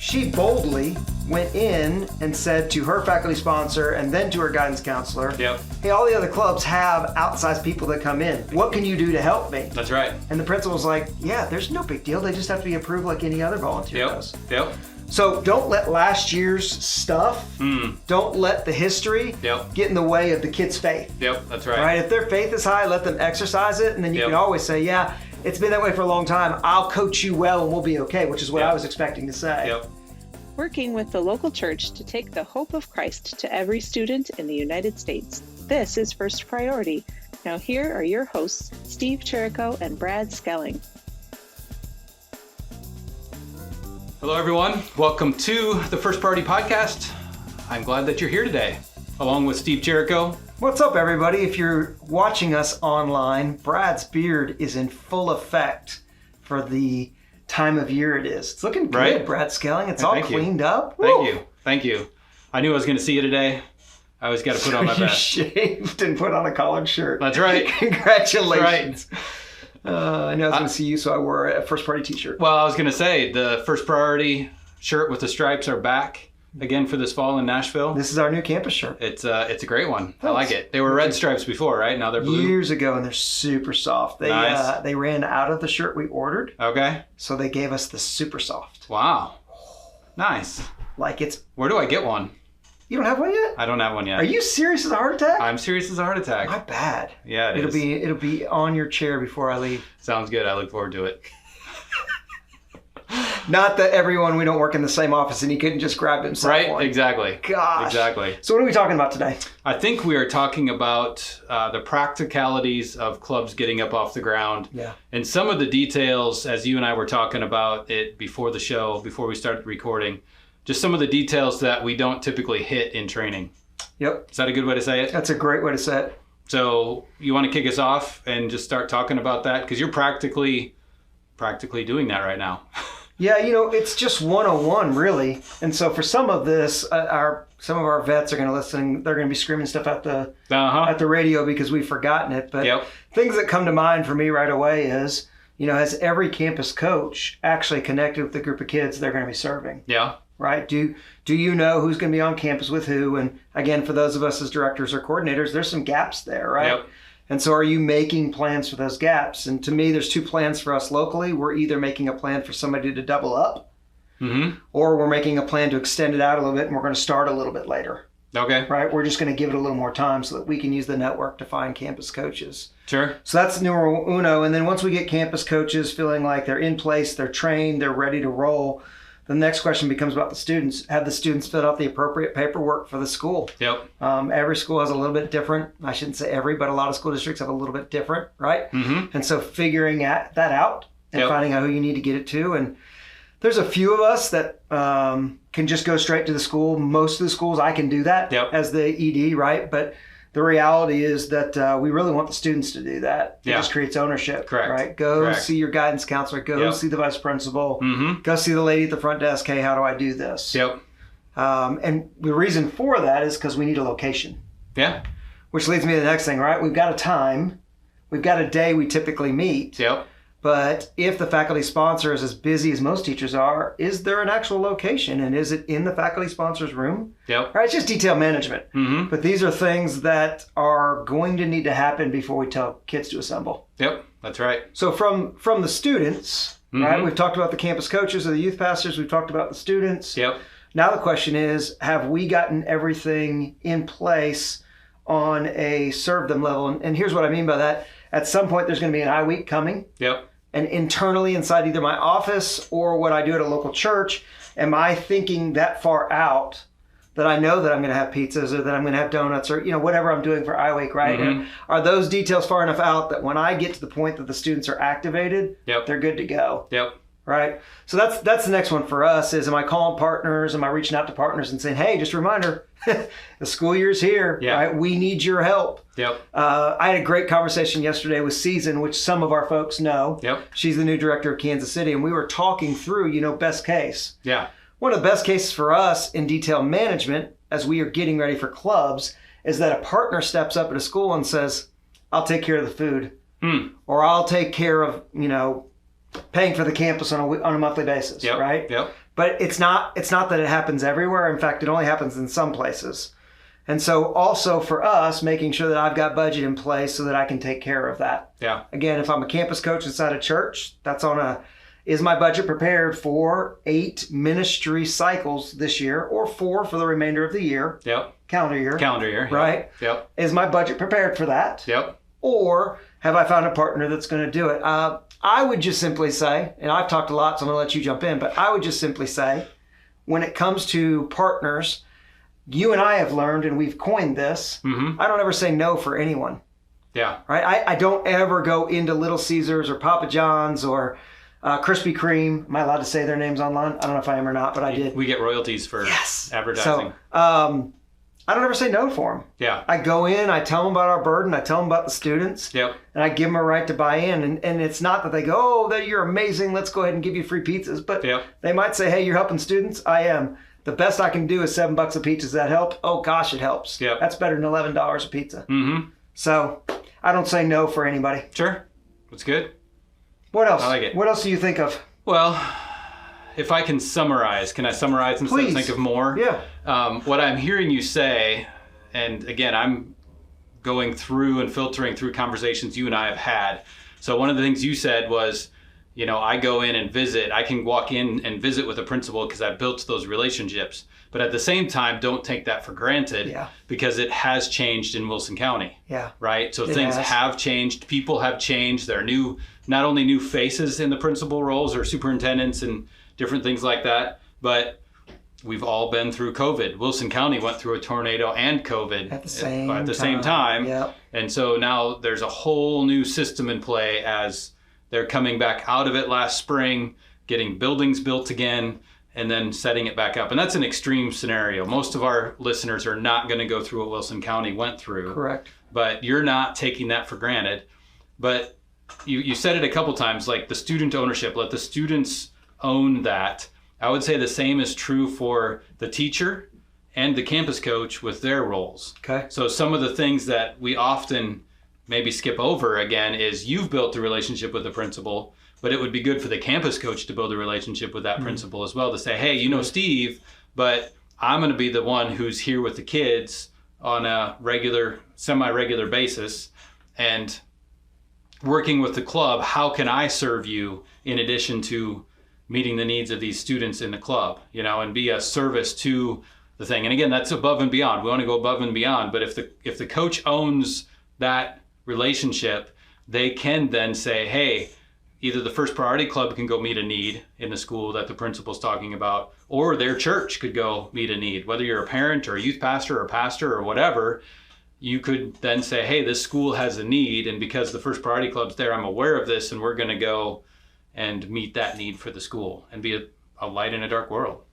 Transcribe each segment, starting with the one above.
she boldly went in and said to her faculty sponsor and then to her guidance counselor, hey, all the other clubs have outsized people that come in. What can you do to help me? That's right. And the principal was like, yeah, there's no big deal. They just have to be approved like any other volunteer does. So don't let last year's stuff, don't let the history get in the way of the kids' faith. That's right. Right? If their faith is high, let them exercise it, and then you can always say, yeah, it's been that way for a long time. I'll coach you well and we'll be okay, which is what I was expecting to say. Working with the local church to take the hope of Christ to every student in the United States. This is First Priority. Now here are your hosts, Steve Chirico and Brad Skelling. Hello, everyone. Welcome to the First Priority Podcast. I'm glad that you're here today, along with Steve Chirico. What's up, everybody? If you're watching us online, Brad's beard is in full effect for the time of year it is. It's looking good, right? Brad Skelling. It's all cleaned up. Thank you. I knew I was going to see you today. I always got to put on my best. You shaved and put on a collared shirt. That's right. Congratulations. That's right. I knew I was going to see you, so I wore a First Priority t-shirt. Well, I was going to say, the First Priority shirt with the stripes are back again for this fall in Nashville. This is our new campus shirt. It's a great one. Thanks. I like it. They were red stripes before, right? Now they're blue. Years ago, and they're super soft. Nice. They ran out of the shirt we ordered. Okay. So they gave us the super soft. Wow. Nice. Like it's... Where do I get one? You don't have one yet? I don't have one yet. Are you serious as a heart attack? I'm serious as a heart attack. My bad. Yeah, It'll be on your chair before I leave. Sounds good. I look forward to it. Not that we don't work in the same office and he couldn't just grab himself right? one. Exactly. Gosh. Exactly. So what are we talking about today? I think we are talking about the practicalities of clubs getting up off the ground. Yeah. And some of the details, as you and I were talking about it before the show, before we started recording, just some of the details that we don't typically hit in training. Yep. Is that a good way to say it? That's a great way to say it. So you want to kick us off and just start talking about that? Because you're practically doing that right now. Yeah, it's just 101 really. And so for some of this, some of our vets are going to listen. They're going to be screaming stuff at the radio because we've forgotten it. But things that come to mind for me right away is, has every campus coach actually connected with the group of kids they're going to be serving? Yeah. Right? Do you know who's going to be on campus with who? And again, for those of us as directors or coordinators, there's some gaps there, right? Yep. And so are you making plans for those gaps? And to me, there's two plans for us locally. We're either making a plan for somebody to double up, or we're making a plan to extend it out a little bit, and we're going to start a little bit later. Okay. Right? We're just going to give it a little more time so that we can use the network to find campus coaches. Sure. So that's numero uno. And then once we get campus coaches feeling like they're in place, they're trained, they're ready to roll, the next question becomes about the students. Have the students filled out the appropriate paperwork for the school? Yep. Every school has a little bit different. I shouldn't say every, but a lot of school districts have a little bit different, right? And so figuring that out and finding out who you need to get it to. And there's a few of us that can just go straight to the school. Most of the schools, I can do that as the ED, right? But the reality is that we really want the students to do that. It just creates ownership. Correct. Right? Go see your guidance counselor. Go see the vice principal. Go see the lady at the front desk. Hey, how do I do this? Yep. And the reason for that is because we need a location. Yeah. Which leads me to the next thing, right? We've got a time. We've got a day we typically meet. Yep. But if the faculty sponsor is as busy as most teachers are, is there an actual location? And is it in the faculty sponsor's room? Yep. Right, it's just detail management. But these are things that are going to need to happen before we tell kids to assemble. Yep, that's right. So from the students, right, we've talked about the campus coaches or the youth pastors. We've talked about the students. Yep. Now the question is, have we gotten everything in place on a serve them level? And here's what I mean by that. At some point, there's going to be an I week coming. Yep. And internally inside either my office or what I do at a local church, am I thinking that far out that I know that I'm going to have pizzas or that I'm going to have donuts or, whatever I'm doing for I week, right? And are those details far enough out that when I get to the point that the students are activated, they're good to go? Yep. Right? So that's the next one for us is, am I calling partners? Am I reaching out to partners and saying, hey, just a reminder, the school year's here, right? We need your help. Yep. I had a great conversation yesterday with Season, which some of our folks know. Yep. She's the new director of Kansas City, and we were talking through, best case. Yeah. One of the best cases for us in detail management, as we are getting ready for clubs, is that a partner steps up at a school and says, I'll take care of the food. Or I'll take care of, paying for the campus on a monthly basis, right? Yep. But it's not that it happens everywhere. In fact, it only happens in some places. And so also for us, making sure that I've got budget in place so that I can take care of that. Yeah. Again, if I'm a campus coach inside a church, that's is my budget prepared for 8 ministry cycles this year, or 4 for the remainder of the year? Yep. Calendar year. Right. Yep. Is my budget prepared for that? Yep. Or have I found a partner that's going to do it? I would just simply say, and I've talked a lot, so I'm going to let you jump in, but I would just simply say, when it comes to partners, you and I have learned, and we've coined this, I don't ever say no for anyone. Yeah. Right? I don't ever go into Little Caesars or Papa John's or Krispy Kreme. Am I allowed to say their names online? I don't know if I am or not, but I did. We get royalties for advertising. So I don't ever say no for them. Yeah. I go in, I tell them about our burden, I tell them about the students, Yep. and I give them a right to buy in. And it's not that they go, oh, you're amazing, let's go ahead and give you free pizzas. But they might say, hey, you're helping students? I am. The best I can do is $7 a pizza. Does that help? Oh, gosh, it helps. Yep. That's better than $11 a pizza. Mm-hmm. So I don't say no for anybody. Sure. That's good. What else? I like it. What else do you think of? Well, if I can summarize, can I summarize instead of think of more? Yeah. What I'm hearing you say, and again, I'm going through and filtering through conversations you and I have had. So one of the things you said was, I go in and visit. I can walk in and visit with a principal because I've built those relationships. But at the same time, don't take that for granted because it has changed in Wilson County. Yeah. Right? So things have changed. People have changed. There are not only new faces in the principal roles or superintendents and different things like that, but we've all been through COVID. Wilson County went through a tornado and COVID at the same time. Yep. And so now there's a whole new system in play as they're coming back out of it last spring, getting buildings built again, and then setting it back up. And that's an extreme scenario. Most of our listeners are not going to go through what Wilson County went through. Correct. But you're not taking that for granted. But you said it a couple times, like the student ownership. Let the students own that. I would say the same is true for the teacher and the campus coach with their roles. Okay. So some of the things that we often maybe skip over again is you've built the relationship with the principal, but it would be good for the campus coach to build a relationship with that principal as well, to say, hey, Steve, but I'm going to be the one who's here with the kids on a semi-regular basis and working with the club. How can I serve you in addition to meeting the needs of these students in the club, and be a service to the thing. And again, that's above and beyond. We want to go above and beyond, but if the coach owns that relationship, they can then say, hey, either the First Priority Club can go meet a need in the school that the principal's talking about, or their church could go meet a need. Whether you're a parent or a youth pastor or pastor or whatever, you could then say, hey, this school has a need, and because the First Priority Club's there, I'm aware of this, and we're going to go and meet that need for the school and be a light in a dark world.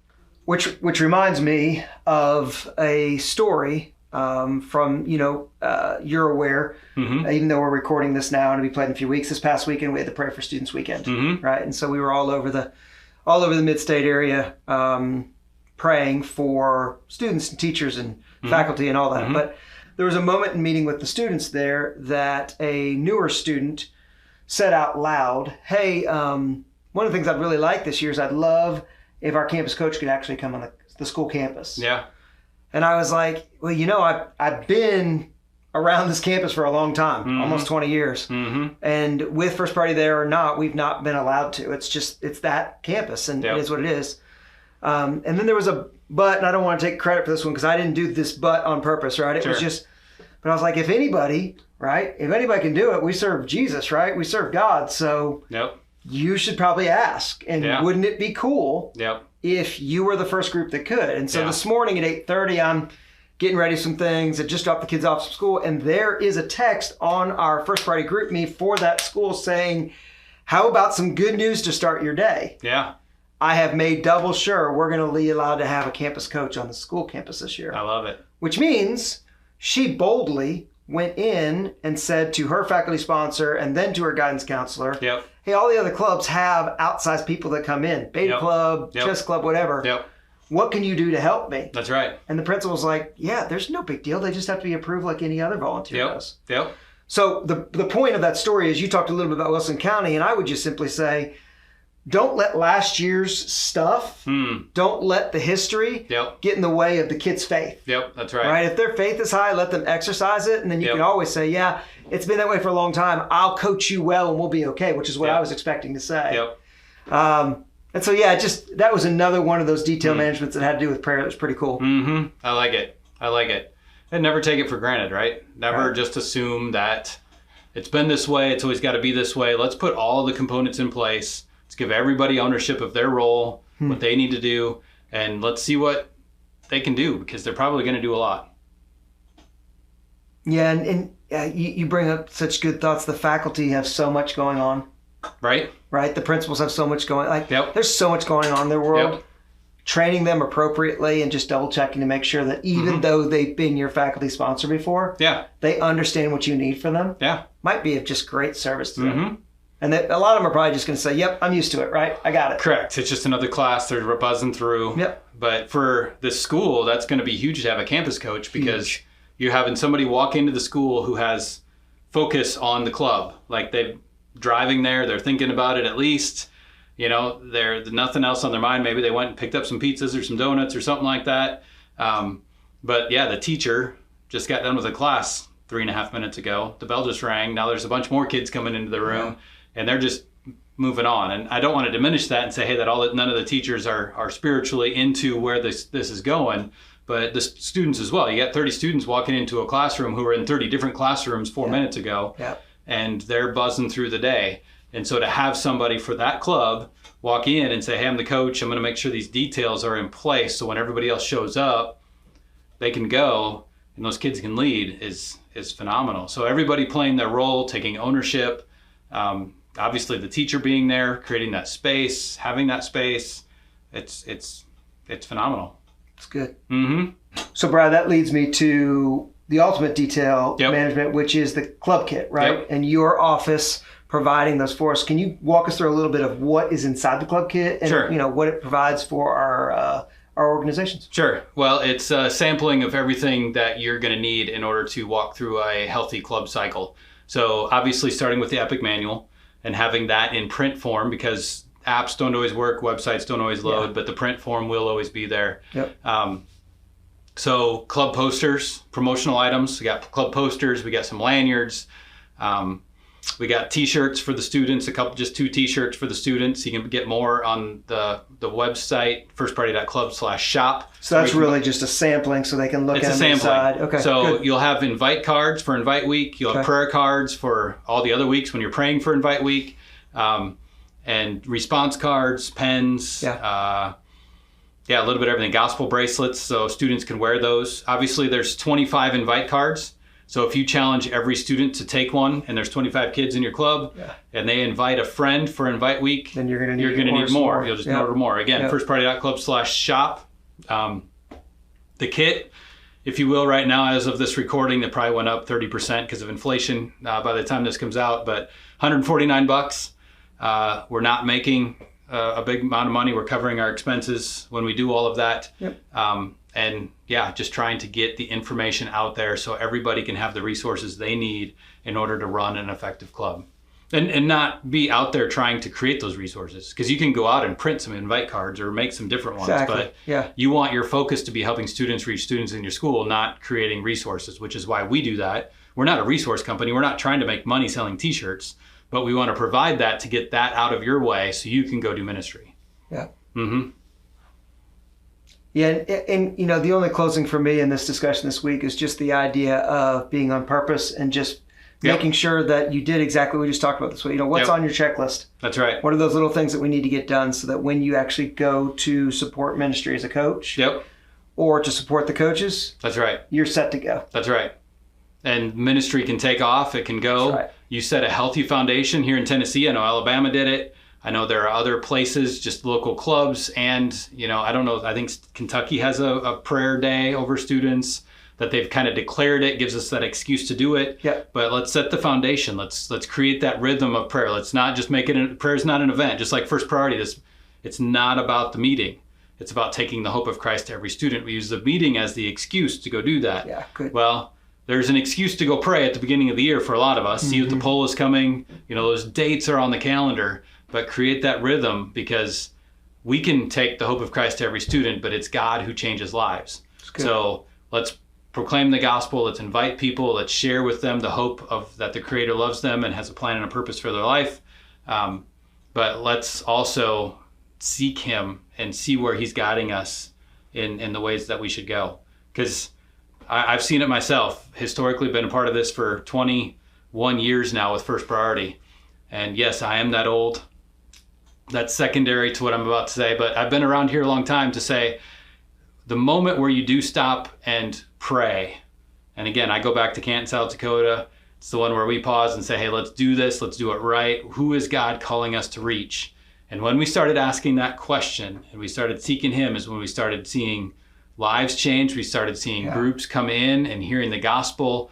Which reminds me of a story from, you're aware, even though we're recording this now and it'll be played in a few weeks. This past weekend, we had the Pray for Students weekend, right? And so we were all over the mid-state area praying for students and teachers and faculty and all that. But there was a moment in meeting with the students there that a newer student said out loud, hey, one of the things I'd really like this year is I'd love if our campus coach could actually come on the school campus. Yeah. And I was like, well, I've been around this campus for a long time, almost 20 years. And with First Priority there or not, we've not been allowed to. It's that campus, and it is what it is. And then there was a but, and I don't want to take credit for this one because I didn't do this but on purpose, right? It was just, but I was like, if anybody can do it, we serve Jesus, right? We serve God. So you should probably ask. And wouldn't it be cool if you were the first group that could? And so this morning at 8:30, I'm getting ready some things. I just dropped the kids off from school, and there is a text on our First Priority group me for that school saying, how about some good news to start your day? Yeah. I have made double sure we're going to be allowed to have a campus coach on the school campus this year. I love it. Which means she boldly went in and said to her faculty sponsor and then to her guidance counselor, hey, all the other clubs have outsized people that come in, Beta Club, Chess Club, whatever. What can you do to help me? That's right. And the principal's like, yeah, there's no big deal. They just have to be approved like any other volunteer does. Yep. So the point of that story is you talked a little bit about Wilson County, and I would just simply say, don't let last year's stuff, don't let the history get in the way of the kid's faith. Yep, that's right. Right? If their faith is high, let them exercise it. And then you can always say, yeah, it's been that way for a long time. I'll coach you well and we'll be okay, which is what I was expecting to say. Yep. And so, that was another one of those detail managements that had to do with prayer. That was pretty cool. Mm-hmm. I like it. And never take it for granted, right? Never just assume that it's been this way. It's always got to be this way. Let's put all the components in place. Let's give everybody ownership of their role, what they need to do, and let's see what they can do, because they're probably going to do a lot. Yeah, and you bring up such good thoughts. The faculty have so much going on. Right? The principals have so much going on. There's so much going on in their world. Training them appropriately and just double checking to make sure that even though they've been your faculty sponsor before, they understand what you need from them. Might be of just great service to them. And that a lot of them are probably just going to say, yep, I'm used to it, right? I got it. Correct. It's just another class they're buzzing through. But for this school, that's going to be huge to have a campus coach, because you're having somebody walk into the school who has focus on the club. Like they're driving there, they're thinking about it at least. There's nothing else on their mind. Maybe they went and picked up some pizzas or some donuts or something like that. But the teacher just got done with a class 3.5 minutes ago. The bell just rang. Now there's a bunch more kids coming into the room, and they're just moving on. And I don't want to diminish that and say, hey, none of the teachers are spiritually into where this is going. But the students as well. You got 30 students walking into a classroom who were in 30 different classrooms 4 minutes ago, and they're buzzing through the day. And so to have somebody for that club walk in and say, hey, I'm the coach, I'm going to make sure these details are in place so when everybody else shows up, they can go and those kids can lead is phenomenal. So everybody playing their role, taking ownership, obviously the teacher being there, creating that space, having that space, it's phenomenal. It's good. So Brad, that leads me to the ultimate detail management, which is the club kit, right? And your office providing those for us. Can you walk us through a little bit of what is inside the club kit and what it provides for our organizations? Sure. Well, it's a sampling of everything that you're going to need in order to walk through a healthy club cycle. So obviously starting with the Epic Manual and having that in print form, because apps don't always work, websites don't always load, but the print form will always be there. So club posters, promotional items. We got club posters. We got some lanyards. We got t-shirts for the students, just 2 t-shirts for the students. You can get more on the website, firstparty.club/shop. So that's really just a sampling so they can look at them inside. Okay. So you'll have invite cards for invite week. You'll have prayer cards for all the other weeks when you're praying for invite week. And response cards, pens, a little bit of everything. Gospel bracelets, so students can wear those. Obviously, there's 25 invite cards. So if you challenge every student to take one, and there's 25 kids in your club, and they invite a friend for invite week, then you're going to need more. You'll just order more. Again, firstparty.club/shop. The kit, if you will, right now, as of this recording, that probably went up 30% because of inflation by the time this comes out, but $149. We're not making a big amount of money. We're covering our expenses when we do all of that. And just trying to get the information out there so everybody can have the resources they need in order to run an effective club. And not be out there trying to create those resources, because you can go out and print some invite cards or make some different ones. But you want your focus to be helping students reach students in your school, not creating resources, which is why we do that. We're not a resource company. We're not trying to make money selling t-shirts, but we want to provide that to get that out of your way so you can go do ministry. And the only closing for me in this discussion this week is just the idea of being on purpose and just making sure that you did exactly what we just talked about this week. What's on your checklist? That's right. What are those little things that we need to get done so that when you actually go to support ministry as a coach or to support the coaches, that's right, you're set to go. That's right. And ministry can take off. It can go. That's right. You set a healthy foundation here in Tennessee. I know Alabama did it. I know there are other places, just local clubs, and I don't know. I think Kentucky has a prayer day over students that they've kind of declared. It gives us that excuse to do it. But let's set the foundation. Let's create that rhythm of prayer. Let's not just make it. Prayer is not an event. Just like First Priority, it's not about the meeting. It's about taking the hope of Christ to every student. We use the meeting as the excuse to go do that. Good. Well, there's an excuse to go pray at the beginning of the year for a lot of us. See what the poll is coming. Those dates are on the calendar. but create that rhythm, because we can take the hope of Christ to every student, but it's God who changes lives. So let's proclaim the gospel. Let's invite people. Let's share with them the hope of that the Creator loves them and has a plan and a purpose for their life. But let's also seek Him and see where He's guiding us in the ways that we should go. Because I've seen it myself, historically been a part of this for 21 years now with First Priority. And yes, I am that old. That's secondary to what I'm about to say, but I've been around here a long time to say the moment where you do stop and pray, and again, I go back to Canton, South Dakota. It's the one where we pause and say, hey, let's do this. Let's do it right. Who is God calling us to reach? And when we started asking that question and we started seeking Him is when we started seeing lives change. We started seeing groups come in and hearing the gospel.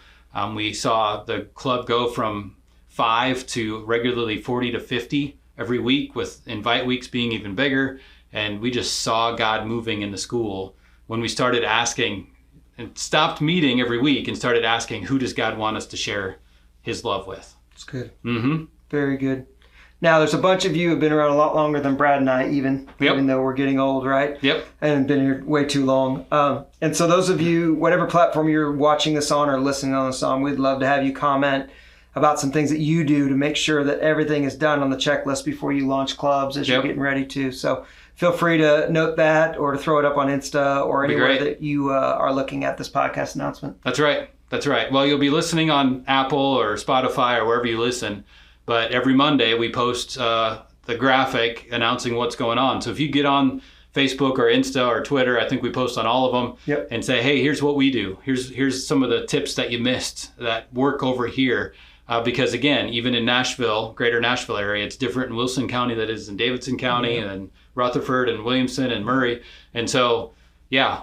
We saw the club go from 5 to regularly 40 to 50 every week, with invite weeks being even bigger. And we just saw God moving in the school when we started asking and stopped meeting every week and started asking, who does God want us to share His love with? That's good. Mm-hmm. Very good. Now, there's a bunch of you who have been around a lot longer than Brad and I, even though we're getting old, right? Yep. And been here way too long. And so those of you, whatever platform you're watching this on or listening on this on, we'd love to have you comment about some things that you do to make sure that everything is done on the checklist before you launch clubs as you're getting ready to. So feel free to note that or to throw it up on Insta or anywhere that you are looking at this podcast announcement. That's right. That's right. Well, you'll be listening on Apple or Spotify or wherever you listen. But every Monday we post the graphic announcing what's going on. So if you get on Facebook or Insta or Twitter, I think we post on all of them and say, hey, here's what we do. Here's some of the tips that you missed that work over here. Because again, even in Nashville, greater Nashville area, it's different in Wilson County than it is in Davidson County and Rutherford and Williamson and Murray. And so,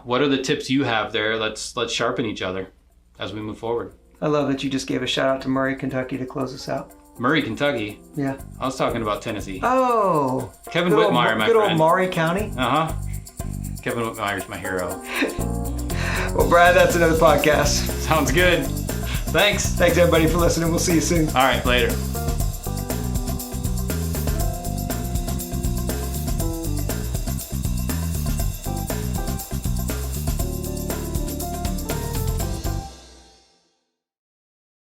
what are the tips you have there? Let's sharpen each other as we move forward. I love that you just gave a shout out to Murray, Kentucky to close us out. Murray, Kentucky? Yeah. I was talking about Tennessee. Oh. Kevin Whitmire, my friend. Good old Maury County? Uh-huh. Kevin Whitmire's my hero. Well, Brad, that's another podcast. Sounds good. Thanks. Thanks, everybody, for listening. We'll see you soon. All right, later.